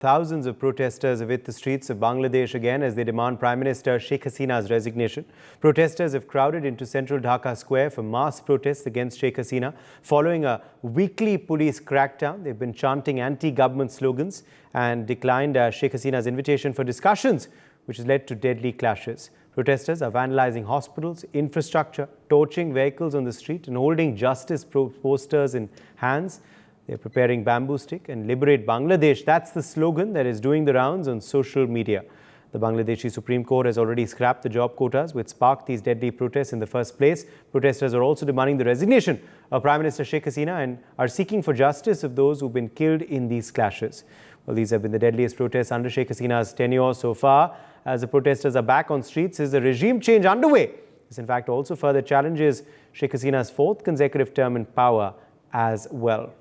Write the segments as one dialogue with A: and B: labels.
A: Thousands of protesters have hit the streets of Bangladesh again as they demand Prime Minister Sheikh Hasina's resignation. Protesters have crowded into Central Dhaka Square for mass protests against Sheikh Hasina. Following a weekly police crackdown, they've been chanting anti-government slogans and declined Sheikh Hasina's invitation for discussions, which has led to deadly clashes. Protesters are vandalizing hospitals, infrastructure, torching vehicles on the street and holding justice posters in hands. They're preparing bamboo stick and liberate Bangladesh. That's the slogan that is doing the rounds on social media. The Bangladeshi Supreme Court has already scrapped the job quotas, which sparked these deadly protests in the first place. Protesters are also demanding the resignation of Prime Minister Sheikh Hasina and are seeking for justice of those who've been killed in these clashes. Well, these have been the deadliest protests under Sheikh Hasina's tenure so far. As the protesters are back on streets, is the regime change underway? This, in fact, also further challenges Sheikh Hasina's fourth consecutive term in power as well.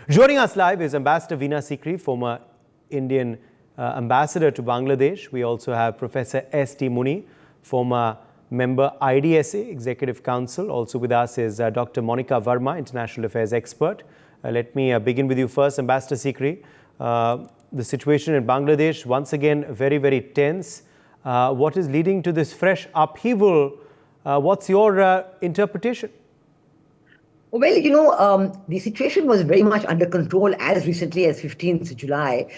A: Joining us live is Ambassador Veena Sikri, former Indian ambassador to Bangladesh. We also have Professor S.T. Muni, former member IDSA Executive Council. Also with us is Dr. Monica Verma, international affairs expert. Let me begin with you first, Ambassador Sikri. The situation in Bangladesh, once again, very, very tense. What is leading to this fresh upheaval? What's your interpretation?
B: Well, the situation was very much under control as recently as 15th July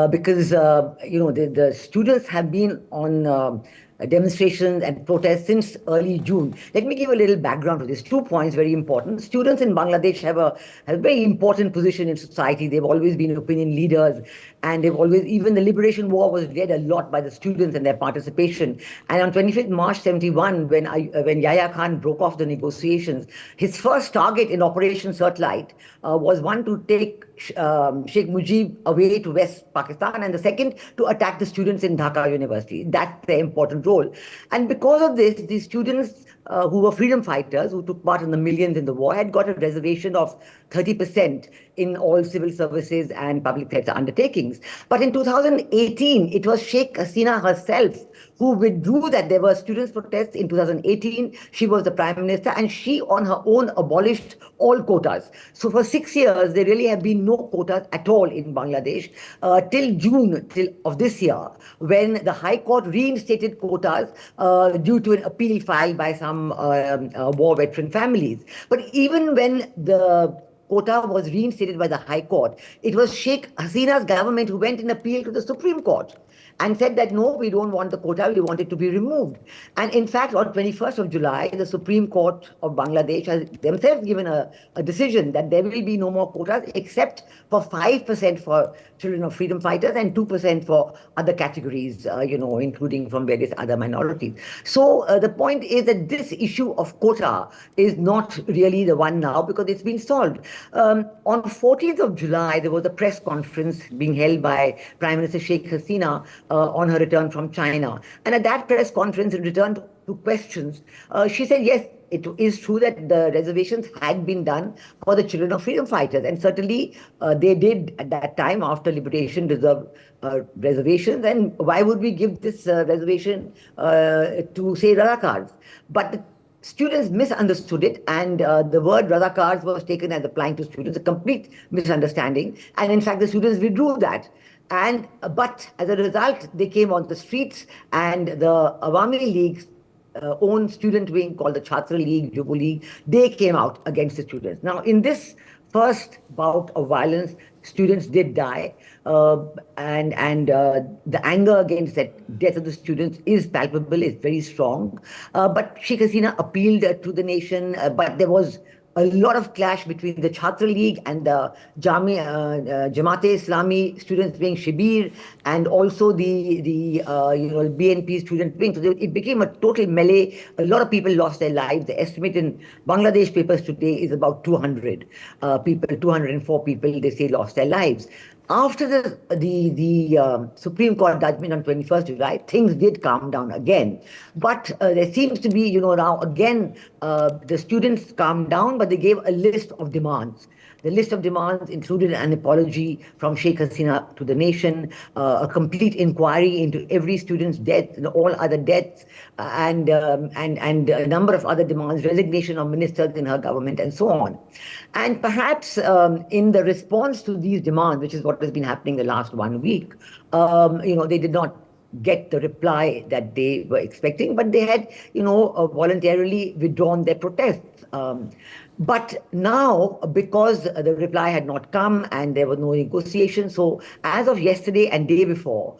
B: because, the students have been on demonstrations and protests since early June. Let me give a little background to this. 2 points, very important. Students in Bangladesh have a very important position in society. They've always been opinion leaders, and even the Liberation War was led a lot by the students and their participation. And on 25th March 71, when Yahya Khan broke off the negotiations, his first target in Operation Searchlight was one to take Sheikh Mujib away to West Pakistan, and the second to attack the students in Dhaka University. That's the important role. And because of this, the students who were freedom fighters, who took part in the millions in the war, had got a reservation of 30% in all civil services and public sector undertakings. But in 2018, it was Sheikh Hasina herself who withdrew that. There were students' protests in 2018. She was the Prime Minister, and she on her own abolished all quotas. So for 6 years, there really have been no quotas at all in Bangladesh till June of this year, when the High Court reinstated quotas due to an appeal filed by some war veteran families. But even when the quota was reinstated by the High Court, it was Sheikh Hasina's government who went in appeal to the Supreme Court and said that, no, we don't want the quota, we want it to be removed. And in fact, on 21st of July, the Supreme Court of Bangladesh has themselves given a decision that there will be no more quotas except for 5% for children of freedom fighters and 2% for other categories, including from various other minorities. So the point is that this issue of quota is not really the one now, because it's been solved. On 14th of July, there was a press conference being held by Prime Minister Sheikh Hasina on her return from China. And at that press conference, in return to questions, she said, yes, it is true that the reservations had been done for the children of freedom fighters. And certainly they did at that time, after liberation, deserve reservations. And why would we give this reservation to, say, Razakars? But the students misunderstood it, and the word Razakars was taken as applying to students, a complete misunderstanding. And in fact, the students withdrew that. But as a result, they came on the streets, and the Awami League's own student wing, called the Chhatra League, Yuva League, they came out against the students. Now, in this first bout of violence, students did die, and the anger against that death of the students is palpable, is very strong. But Sheikh Hasina appealed to the nation, but there was a lot of clash between the Chhatra League and the Jamaat-e-Islami students wing, Shibir, and also the BNP student wing. So it became a total melee. A lot of people lost their lives. The estimate in Bangladesh papers today is about 200 people, 204 people, they say, lost their lives. After the Supreme Court judgment on 21st July, things did calm down again. But there seems to be, now again, the students calmed down, but they gave a list of demands. The list of demands included an apology from Sheikh Hasina to the nation, a complete inquiry into every student's death, all other deaths, and a number of other demands, resignation of ministers in her government, and so on. And perhaps in the response to these demands, which is what has been happening the last 1 week, they did not get the reply that they were expecting, but they had, voluntarily withdrawn their protests. But now, because the reply had not come and there was no negotiation, so as of yesterday and day before,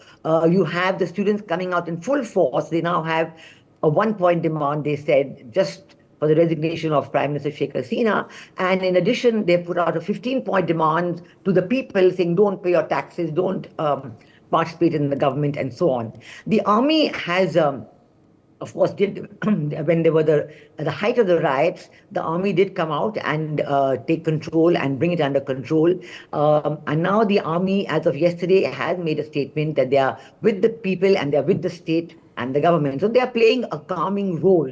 B: you have the students coming out in full force. They now have a one-point demand, they said, just for the resignation of Prime Minister Sheikh Hasina. And in addition, they put out a 15-point demand to the people saying, don't pay your taxes, don't participate in the government, and so on. The army has, of course, when there were at the height of the riots, the army did come out and take control and bring it under control. And now the army, as of yesterday, has made a statement that they are with the people and they are with the state and the government. So they are playing a calming role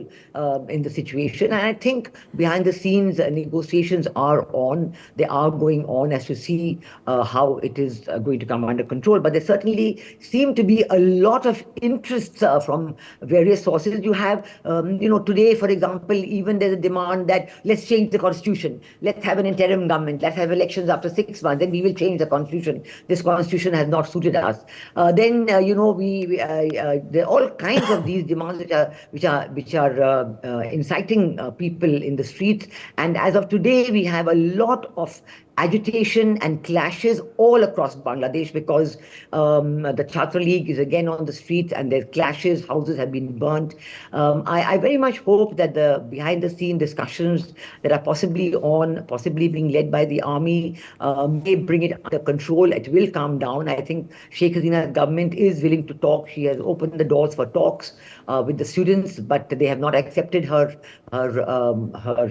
B: in the situation. And I think behind the scenes, negotiations are on. They are going on as to see how it is going to come under control. But there certainly seem to be a lot of interests from various sources. You have, today, for example, even there's a demand that let's change the constitution. Let's have an interim government. Let's have elections after 6 months. Then we will change the constitution. This constitution has not suited us. Then, there are all kinds of these demands which are inciting people in the streets. And as of today, we have a lot of agitation and clashes all across Bangladesh because the Chhatra League is again on the streets and there's clashes, houses have been burnt. I very much hope that the behind-the-scene discussions that are possibly being led by the army, may bring it under control. It will calm down. I think Sheikh Hasina's government is willing to talk. She has opened the doors for talks with the students, but they have not accepted her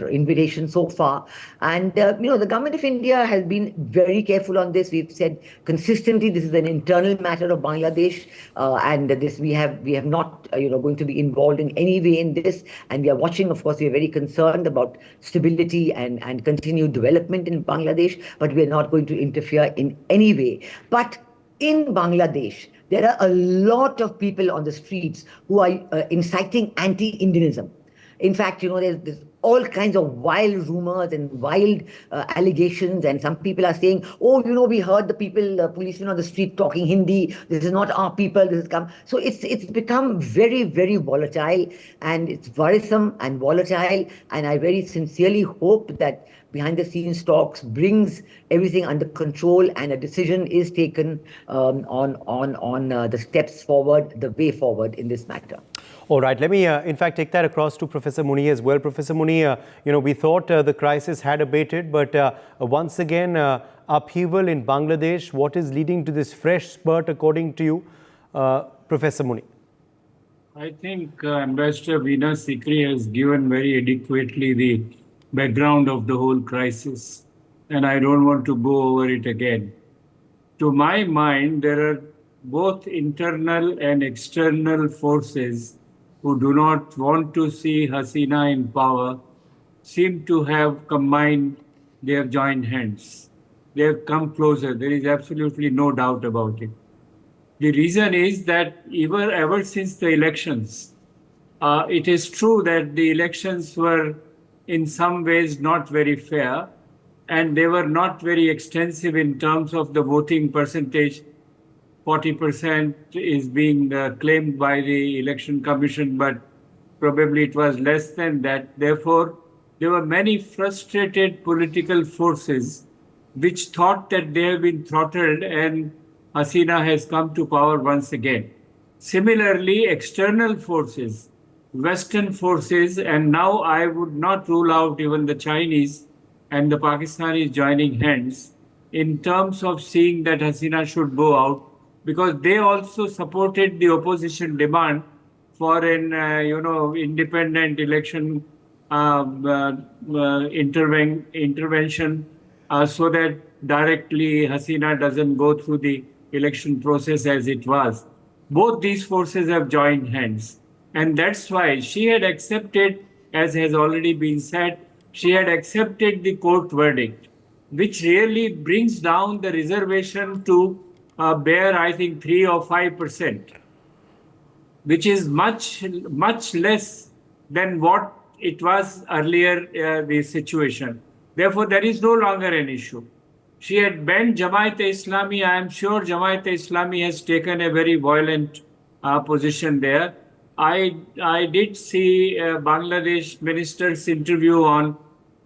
B: invitation so far. And the government of India has been very careful on this. We've said consistently this is an internal matter of Bangladesh, and this we have not going to be involved in any way in this. And we are watching. Of course, we are very concerned about stability and continued development in Bangladesh, but we are not going to interfere in any way. But in Bangladesh, there are a lot of people on the streets who are inciting anti-Indianism. In fact, there's all kinds of wild rumors and wild allegations, and some people are saying, we heard the policemen on the street talking Hindi. This is not our people. This has come. So it's become very, very volatile, and it's worrisome and volatile. And I very sincerely hope that behind the scenes talks brings everything under control and a decision is taken on the steps forward, the way forward in this matter.
A: All right, let me in fact take that across to Professor Muni as well. Professor Muni, we thought the crisis had abated, but once again upheaval in Bangladesh. What is leading to this fresh spurt according to you, Professor Muni?
C: I think Ambassador Veena Sikri has given very adequately the background of the whole crisis, and I don't want to go over it again. To my mind, there are both internal and external forces who do not want to see Hasina in power seem to have combined, they have joined hands. They have come closer. There is absolutely no doubt about it. The reason is that ever since the elections, it is true that the elections were in some ways not very fair, and they were not very extensive in terms of the voting percentage. 40% is being claimed by the Election Commission, but probably it was less than that. Therefore, there were many frustrated political forces which thought that they have been throttled and Hasina has come to power once again. Similarly, external forces, Western forces, and now I would not rule out even the Chinese and the Pakistanis joining hands in terms of seeing that Hasina should go out, because they also supported the opposition demand for an independent election intervention so that directly Hasina doesn't go through the election process as it was. Both these forces have joined hands. And that's why she had accepted, as has already been said, she had accepted the court verdict. which really brings down the reservation to bare, I think, 3 or 5%, which is much less than what it was earlier, the situation. Therefore, there is no longer an issue. She had banned Jamaat-e-Islami. I am sure Jamaat-e-Islami has taken a very violent position there. I did see Bangladesh minister's interview on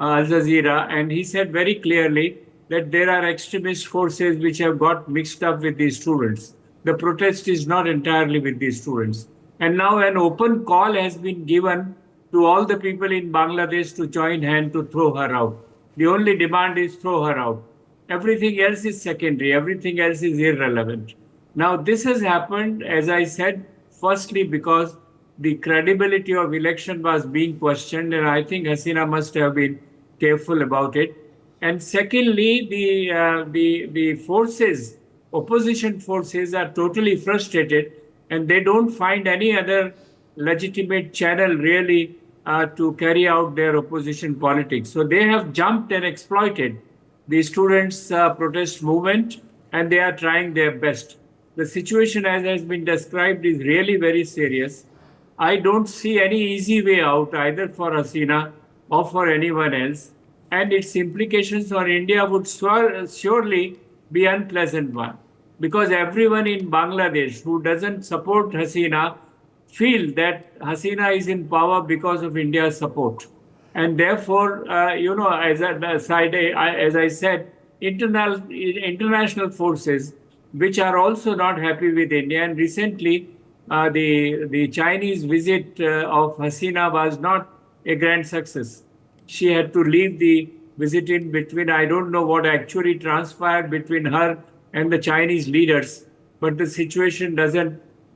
C: Al Jazeera, and he said very clearly that there are extremist forces which have got mixed up with these students. The protest is not entirely with these students. And now an open call has been given to all the people in Bangladesh to join hand to throw her out. The only demand is throw her out. Everything else is secondary. Everything else is irrelevant. Now, this has happened, as I said, firstly because the credibility of election was being questioned, and I think Hasina must have been careful about it. And secondly, the forces, opposition forces, are totally frustrated, and they don't find any other legitimate channel really to carry out their opposition politics. So they have jumped and exploited the students' protest movement, and they are trying their best. The situation, as has been described, is really very serious. I don't see any easy way out either for Hasina or for anyone else, and its implications for India would surely be unpleasant one, because everyone in Bangladesh who doesn't support Hasina feel that Hasina is in power because of India's support. And therefore, as I said, international forces which are also not happy with India. And recently, the Chinese visit of Hasina was not a grand success. She had to leave the visit in between. I don't know what actually transpired between her and the Chinese leaders, but the situation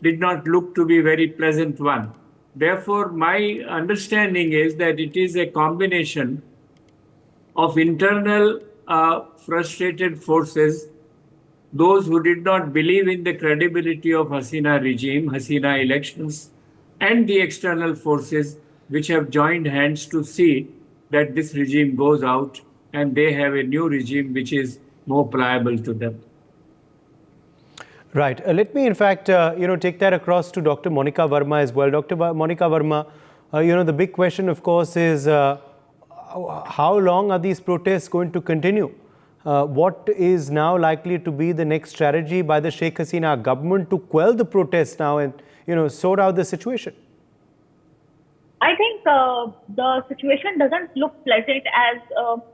C: did not look to be a very pleasant one. Therefore, my understanding is that it is a combination of internal frustrated forces, those who did not believe in the credibility of Hasina regime, Hasina elections, and the external forces which have joined hands to see that this regime goes out and they have a new regime which is more pliable to them.
A: Right. Let me, in fact, take that across to Dr. Monica Verma as well. Dr. Monica Verma, the big question, of course, is how long are these protests going to continue? What is now likely to be the next strategy by the Sheikh Hasina government to quell the protests now and, sort out the situation?
D: I think the situation doesn't look pleasant, as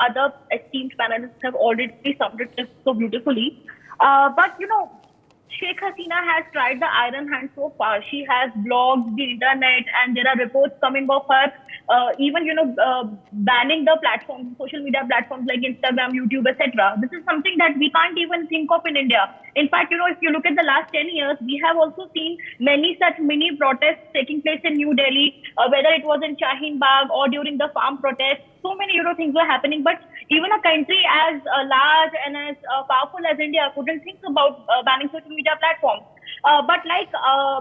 D: other esteemed panelists have already summed it so beautifully. But, Sheikh Hasina has tried the iron hand so far. She has blogged the internet, and there are reports coming of her even banning the platforms, social media platforms like Instagram, YouTube, etc. This is something that we can't even think of in India. In fact, if you look at the last 10 years, we have also seen many such mini protests taking place in New Delhi, whether it was in Shaheen Bagh or during the farm protests. So many things were happening, but even a country as large and as powerful as India couldn't think about banning social media platforms. But like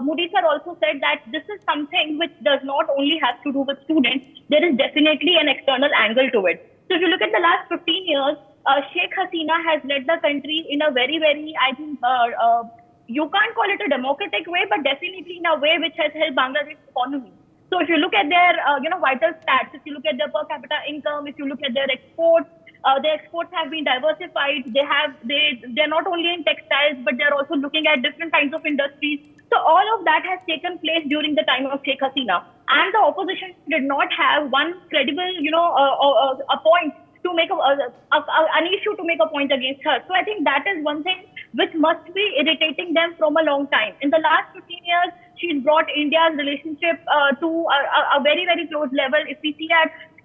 D: Modi sir also said, that this is something which does not only have to do with students, there is definitely an external angle to it. So if you look at the last 15 years, Sheikh Hasina has led the country in a very, very, I think, you can't call it a democratic way, but definitely in a way which has helped Bangladesh economy. So if you look at their, vital stats, if you look at their per capita income, if you look at their exports have been diversified. They're not only in textiles, but they're also looking at different kinds of industries. So all of that has taken place during the time of Sheikh Hasina. And the opposition did not have one credible, a point to make an issue to make a point against her. So I think that is one thing which must be irritating them from a long time. In the last 15 years, she's brought India's relationship to a very, very close level. If we see,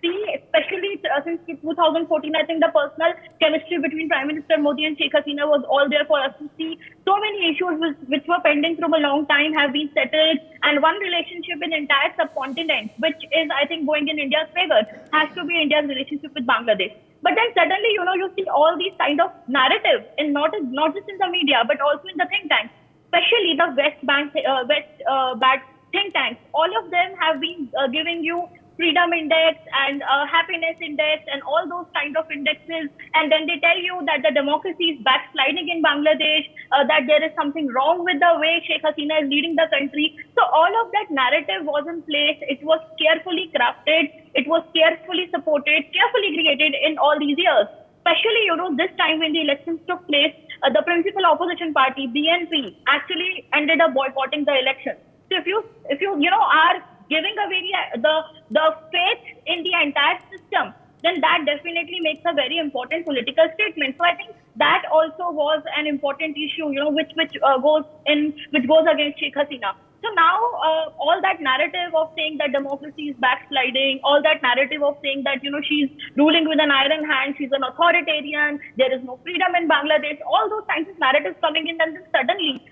D: especially since 2014, I think the personal chemistry between Prime Minister Modi and Sheikh Hasina was all there for us to see. So many issues which were pending from a long time have been settled, and one relationship in the entire subcontinent, which is, I think, going in India's favor, has to be India's relationship with Bangladesh. But then suddenly, you see all these kind of narratives, and not just in the media, but also in the think tanks, especially the West backed think tanks. All of them have been giving you freedom index and happiness index and all those kind of indexes, and then they tell you that the democracy is backsliding in Bangladesh, that there is something wrong with the way Sheikh Hasina is leading the country. So all of that narrative was in place. It was carefully crafted. It was carefully supported, carefully created in all these years. Especially, this time when the elections took place, the principal opposition party, BNP, actually ended up boycotting the election. So if you are giving away the faith in the entire system, then that definitely makes a very important political statement. So I think that also was an important issue, which goes against Sheikh Hasina. So now all that narrative of saying that democracy is backsliding, all that narrative of saying that, she's ruling with an iron hand, she's an authoritarian, there is no freedom in Bangladesh, all those kinds of narratives coming in, and then suddenly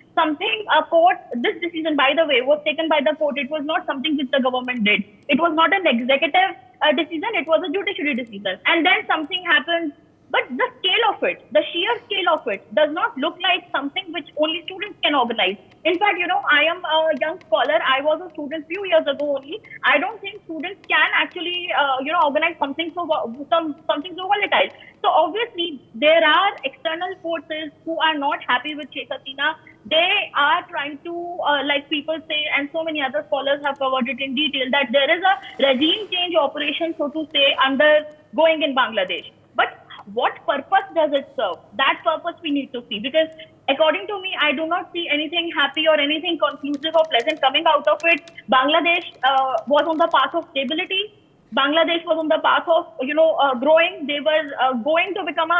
D: this decision, by the way, was taken by the court. It was not something which the government did. It was not an executive decision, it was a judiciary decision. And then something happens. But the scale of it, the sheer scale of it, does not look like something which only students can organize. In fact, I am a young scholar. I was a student few years ago only. I don't think students can actually, organize something so volatile. So obviously, there are external forces who are not happy with Sheikh Hasina. They are trying to, like people say, and so many other scholars have covered it in detail, that there is a regime change operation, so to say, undergoing in Bangladesh. But what purpose does it serve? That purpose we need to see, because according to me, I do not see anything happy or anything conclusive or pleasant coming out of it. Bangladesh was on the path of stability. Bangladesh was on the path of, growing. They were going to become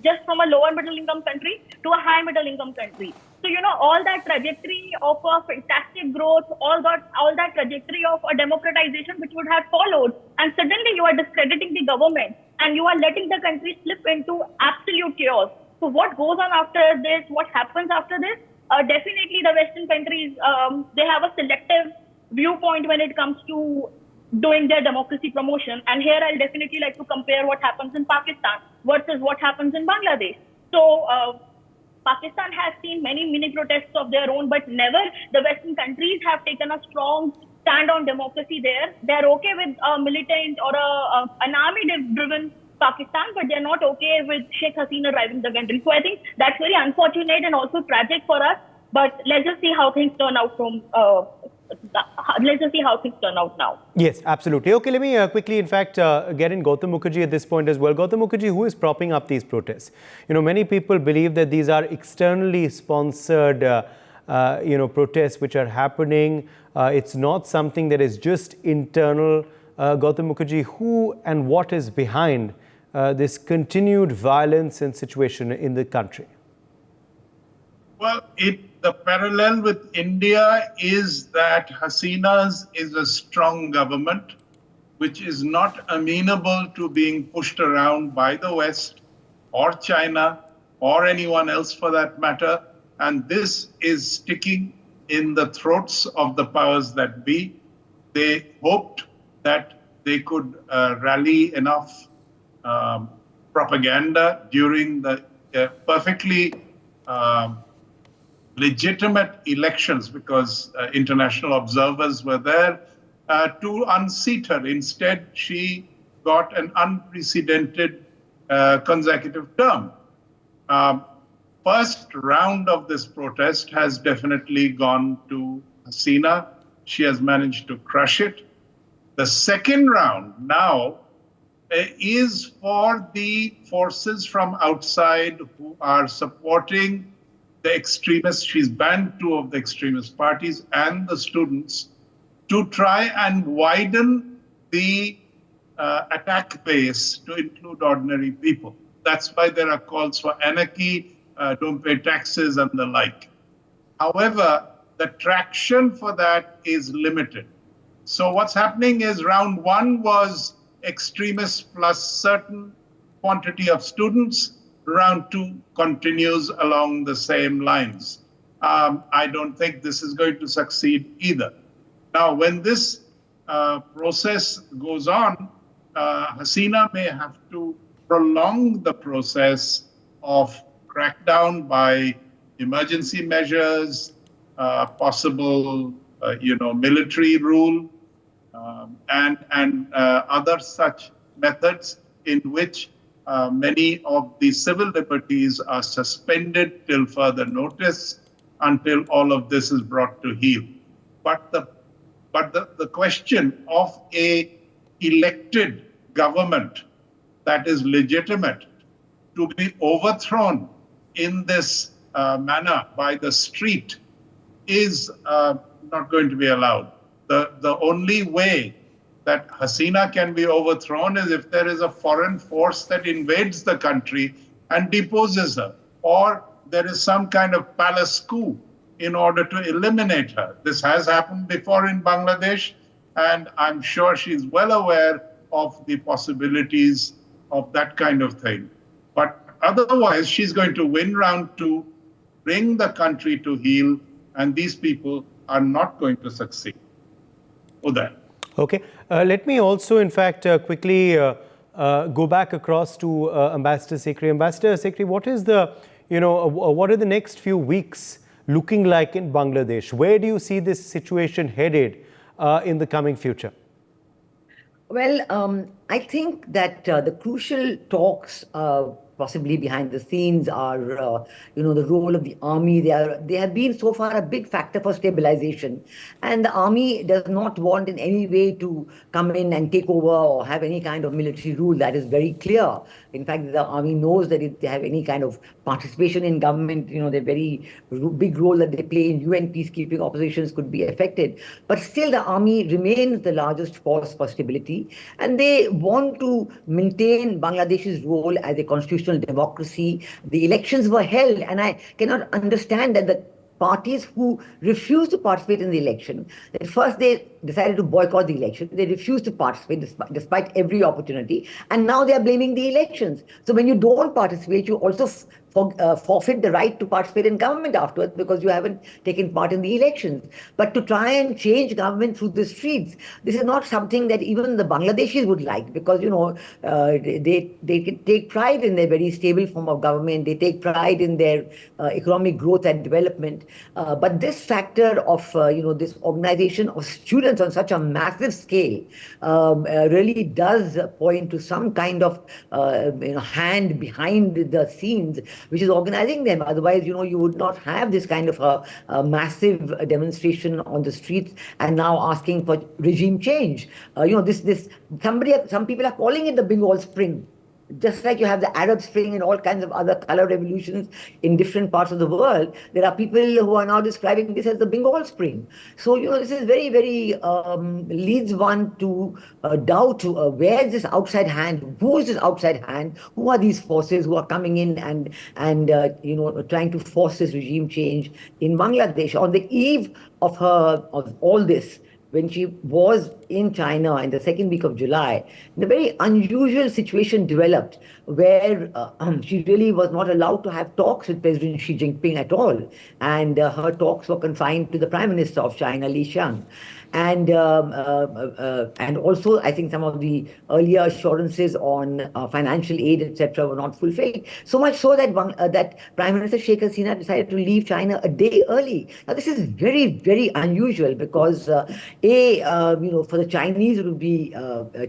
D: just from a lower middle income country to a high middle income country. So, all that trajectory of a fantastic growth, all that trajectory of a democratization which would have followed, and suddenly you are discrediting the government and you are letting the country slip into absolute chaos. So what goes on after this? What happens after this? Definitely the Western countries, they have a selective viewpoint when it comes to doing their democracy promotion. And here I'll definitely like to compare what happens in Pakistan versus what happens in Bangladesh. So Pakistan has seen many mini protests of their own, but never the Western countries have taken a strong stand on democracy there. They're okay with a militant or an army-driven Pakistan, but they're not okay with Sheikh Hasina driving the country. So I think that's very unfortunate and also tragic for us. But let's just see how things turn out now.
A: Yes, absolutely. Okay, let me quickly, in fact, get in Gautam Mukherjee at this point as well. Gautam Mukherjee, who is propping up these protests? Many people believe that these are externally sponsored, protests which are happening. It's not something that is just internal. Gautam Mukherjee, who and what is behind this continued violence and situation in the country?
E: Well, the parallel with India is that Hasina's is a strong government which is not amenable to being pushed around by the West or China or anyone else for that matter. And this is sticking in the throats of the powers that be. They hoped that they could rally enough propaganda during the perfectly legitimate elections, because international observers were there, to unseat her. Instead, she got an unprecedented consecutive term. First round of this protest has definitely gone to Hasina. She has managed to crush it. The second round now is for the forces from outside who are supporting the extremists. She's banned 2 of the extremist parties and the students to try and widen the attack base to include ordinary people. That's why there are calls for anarchy, don't pay taxes and the like. However, the traction for that is limited. So what's happening is round 1 was extremists plus certain quantity of students. Round 2 continues along the same lines. I don't think this is going to succeed either. Now, when this process goes on, Hasina may have to prolong the process of crackdown by emergency measures, possible, military rule. and other such methods in which many of the civil liberties are suspended till further notice until all of this is brought to heel. But the question of a elected government that is legitimate to be overthrown in this manner by the street is not going to be allowed. The only way that Hasina can be overthrown is if there is a foreign force that invades the country and deposes her, or there is some kind of palace coup in order to eliminate her. This has happened before in Bangladesh, and I'm sure she's well aware of the possibilities of that kind of thing. But otherwise, she's going to win round two, bring the country to heel, and these people are not going to succeed. Uday.
A: Okay. Let me also, in fact, quickly go back across to Ambassador Sikri. Ambassador Sikri, what is the, what are the next few weeks looking like in Bangladesh? Where do you see this situation headed in the coming future?
B: Well, I think that the crucial talks possibly behind the scenes are, the role of the army. They have been so far a big factor for stabilization. And the army does not want in any way to come in and take over or have any kind of military rule. That is very clear. In fact, the army knows that if they have any kind of participation in government, the very big role that they play in UN peacekeeping operations could be affected. But still, the army remains the largest force for stability. And they want to maintain Bangladesh's role as a constitutional democracy. The elections were held, and I cannot understand that the parties who refused to participate in the election, at first they decided to boycott the election, they refused to participate despite every opportunity, and now they are blaming the elections. So when you don't participate, you also forfeit the right to participate in government afterwards because you haven't taken part in the elections. But to try and change government through the streets, this is not something that even the Bangladeshis would like, because they take pride in their very stable form of government. They take pride in their economic growth and development. But this factor of this organization of students on such a massive scale really does point to some kind of hand behind the scenes which is organizing them. Otherwise, you would not have this kind of a massive demonstration on the streets and now asking for regime change. Some people are calling it the Bengal Spring. Just like you have the Arab Spring and all kinds of other color revolutions in different parts of the world, there are people who are now describing this as the Bengal Spring. So, this is very, very leads one to doubt where is this outside hand, who is this outside hand, who are these forces who are coming in and trying to force this regime change in Bangladesh. On the eve of all this, when she was in China in the second week of July, a very unusual situation developed where she really was not allowed to have talks with President Xi Jinping at all. And her talks were confined to the Prime Minister of China, Li Qiang. And also, I think some of the earlier assurances on financial aid, etc., were not fulfilled. So much so that that Prime Minister Sheikh Hasina decided to leave China a day early. Now, this is very, very unusual because, for the Chinese, it would be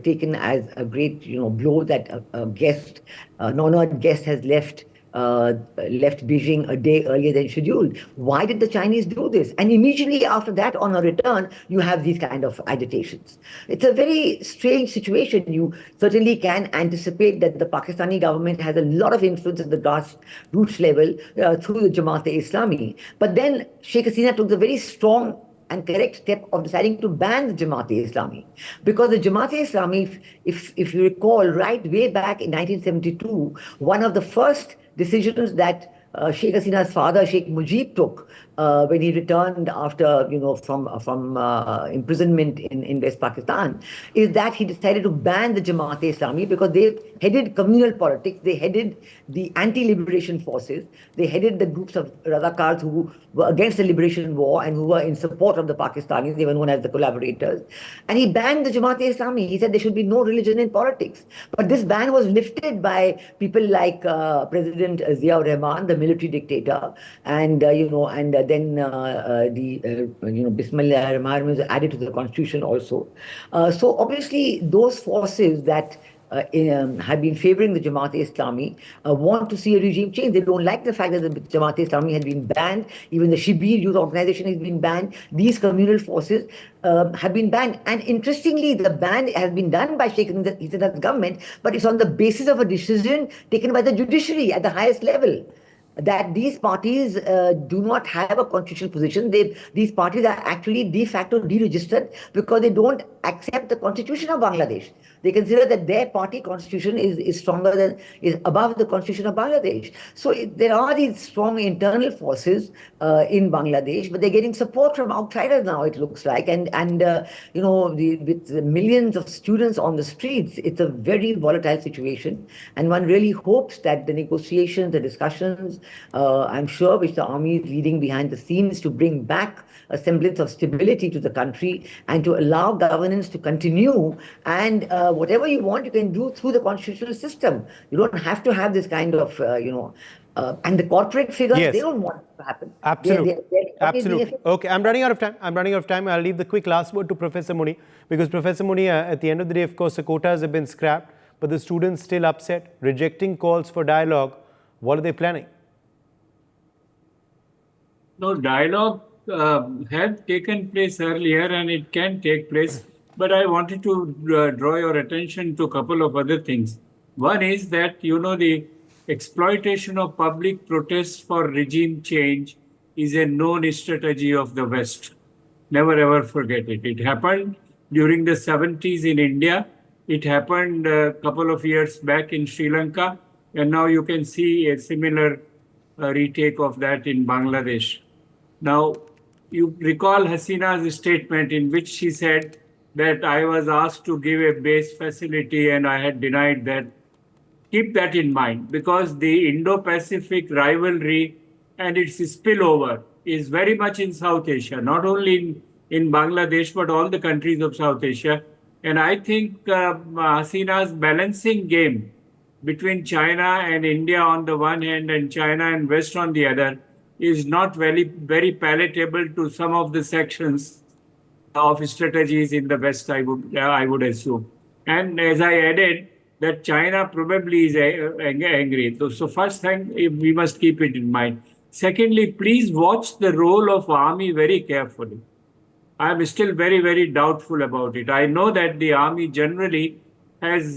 B: taken as a great, blow that a guest, an honored guest, has left Beijing a day earlier than scheduled. Why did the Chinese do this? And immediately after that, on a return, you have these kind of agitations. It's a very strange situation. You certainly can anticipate that the Pakistani government has a lot of influence at the grassroots level through the Jamaat-e-Islami. But then Sheikh Hasina took the very strong and correct step of deciding to ban the Jamaat-e-Islami. Because the Jamaat-e-Islami, if you recall, right way back in 1972, one of the first decisions that Sheikh Hasina's father, Sheikh Mujib, took when he returned after, from imprisonment in West Pakistan, is that he decided to ban the Jamaat-e-Islami because they headed communal politics, they headed the anti-liberation forces, they headed the groups of Razakars who were against the liberation war and who were in support of the Pakistanis. They were known as the collaborators. And he banned the Jamaat-e-Islami. He said there should be no religion in politics. But this ban was lifted by people like President Ziaur Rahman, the military dictator, and then Bismillah ar-Rahman was added to the constitution also. So obviously those forces that have been favoring the Jamaat-e-Islami want to see a regime change. They don't like the fact that the Jamaat-e-Islami has been banned. Even the Shibir youth organization has been banned. These communal forces have been banned. And interestingly, the ban has been done by Sheikh Hasina's government, but it's on the basis of a decision taken by the judiciary at the highest level, that these parties do not have a constitutional position. These parties are actually de facto deregistered because they don't accept the constitution of Bangladesh. They consider that their party constitution is above the constitution of Bangladesh. So there are these strong internal forces in Bangladesh, but they're getting support from outsiders now, it looks like. And with millions of students on the streets, it's a very volatile situation. And one really hopes that the negotiations, the discussions, I'm sure, which the army is leading behind the scenes to bring back a semblance of stability to the country and to allow governance to continue. And whatever you want, you can do through the constitutional system. You don't have to have this kind of, and the corporate figures,
A: Yes.
B: they don't want it to happen.
A: Absolutely.
B: They're
A: Absolutely. Okay, I'm running out of time. I'll leave the quick last word to Professor Muni, because Professor Muni, at the end of the day, of course, the quotas have been scrapped, but the students still upset, rejecting calls for dialogue. What are they planning?
C: No, dialogue had taken place earlier and it can take place. But I wanted to draw your attention to a couple of other things. One is that, the exploitation of public protests for regime change is a known strategy of the West. Never ever forget it. It happened during the 70s in India. It happened a couple of years back in Sri Lanka. And now you can see a similar retake of that in Bangladesh. Now, you recall Hasina's statement in which she said that I was asked to give a base facility and I had denied that. Keep that in mind, because the Indo-Pacific rivalry and its spillover is very much in South Asia, not only in Bangladesh, but all the countries of South Asia. And I think Hasina's balancing game between China and India on the one hand and China and West on the other is not very palatable to some of the sections of strategies in the West, I would assume. And as I added, that China probably is angry. So first thing, we must keep it in mind. Secondly, please watch the role of army very carefully. I'm still very, very doubtful about it. I know that the army generally has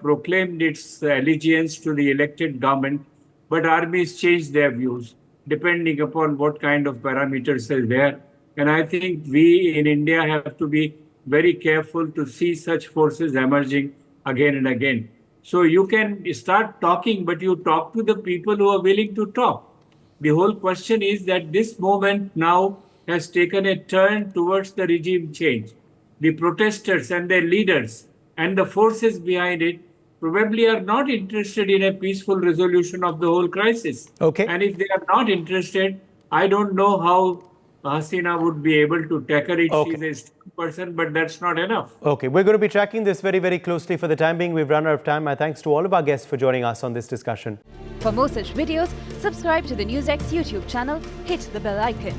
C: proclaimed its allegiance to the elected government, but armies change their views depending upon what kind of parameters are there. And I think we in India have to be very careful to see such forces emerging again and again. So you can start talking, but you talk to the people who are willing to talk. The whole question is that this movement now has taken a turn towards the regime change. The protesters and their leaders and the forces behind it probably are not interested in a peaceful resolution of the whole crisis.
A: Okay.
C: And if they are not interested, I don't know how Hasina would be able to tackle it.
A: Okay.
C: She's a strong person, but that's not enough.
A: Okay, we're going to be tracking this very, very closely. For the time being, we've run out of time. My thanks to all of our guests for joining us on this discussion.
F: For more such videos, subscribe to the NewsX YouTube channel, hit the bell icon.